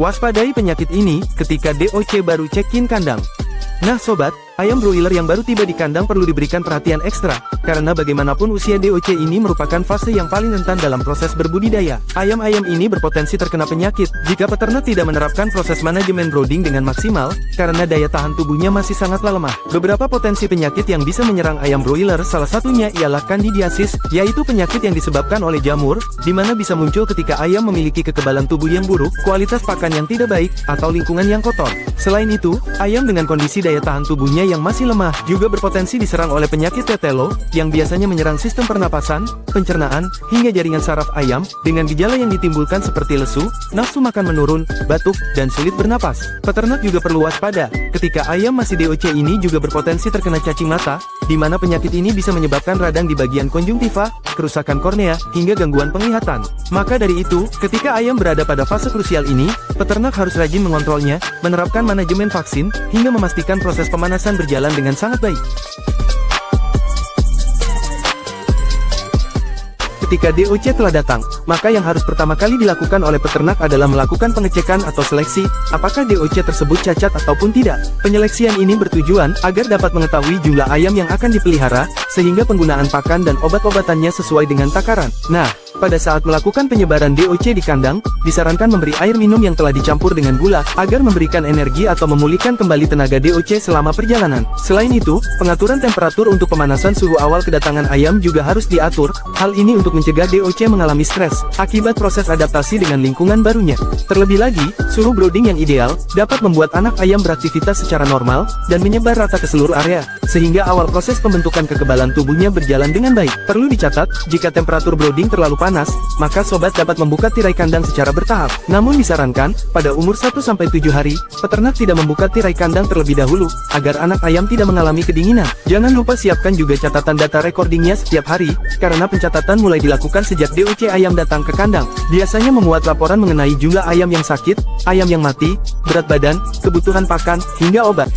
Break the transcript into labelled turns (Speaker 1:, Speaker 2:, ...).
Speaker 1: Waspadai penyakit ini ketika DOC baru check-in kandang. Nah sobat, ayam broiler yang baru tiba di kandang perlu diberikan perhatian ekstra, karena bagaimanapun usia DOC ini merupakan fase yang paling rentan dalam proses berbudidaya. Ayam-ayam ini berpotensi terkena penyakit, jika peternak tidak menerapkan proses manajemen brooding dengan maksimal, karena daya tahan tubuhnya masih sangatlah lemah. Beberapa potensi penyakit yang bisa menyerang ayam broiler salah satunya ialah Candidiasis, yaitu penyakit yang disebabkan oleh jamur, di mana bisa muncul ketika ayam memiliki kekebalan tubuh yang buruk, kualitas pakan yang tidak baik, atau lingkungan yang kotor. Selain itu, ayam dengan kondisi daya tahan tubuhnya yang masih lemah juga berpotensi diserang oleh penyakit tetelo yang biasanya menyerang sistem pernapasan, pencernaan, hingga jaringan saraf ayam dengan gejala yang ditimbulkan seperti lesu, nafsu makan menurun, batuk, dan sulit bernapas. Peternak juga perlu waspada ketika ayam masih DOC ini juga berpotensi terkena cacing mata, di mana penyakit ini bisa menyebabkan radang di bagian konjungtiva, kerusakan kornea, hingga gangguan penglihatan. Maka dari itu, ketika ayam berada pada fase krusial ini, peternak harus rajin mengontrolnya, menerapkan manajemen vaksin, hingga memastikan proses pemanasan berjalan dengan sangat baik. Ketika DOC telah datang, maka yang harus pertama kali dilakukan oleh peternak adalah melakukan pengecekan atau seleksi, apakah DOC tersebut cacat ataupun tidak. Penyeleksian ini bertujuan agar dapat mengetahui jumlah ayam yang akan dipelihara, sehingga penggunaan pakan dan obat-obatannya sesuai dengan takaran. Nah, pada saat melakukan penyebaran DOC di kandang, disarankan memberi air minum yang telah dicampur dengan gula, agar memberikan energi atau memulihkan kembali tenaga DOC selama perjalanan. Selain itu, pengaturan temperatur untuk pemanasan suhu awal kedatangan ayam juga harus diatur, hal ini untuk mencegah DOC mengalami stres, akibat proses adaptasi dengan lingkungan barunya. Terlebih lagi, suhu brooding yang ideal, dapat membuat anak ayam beraktivitas secara normal, dan menyebar rata ke seluruh area, sehingga awal proses pembentukan kekebalan tubuhnya berjalan dengan baik. Perlu dicatat, jika temperatur brooding terlalu panas, maka sobat dapat membuka tirai kandang secara bertahap. Namun disarankan, pada umur 1-7 hari, peternak tidak membuka tirai kandang terlebih dahulu, agar anak ayam tidak mengalami kedinginan. Jangan lupa siapkan juga catatan data recordingnya setiap hari, karena pencatatan mulai dilakukan sejak DOC ayam datang ke kandang. Biasanya memuat laporan mengenai jumlah ayam yang sakit, ayam yang mati, berat badan, kebutuhan pakan, hingga obat.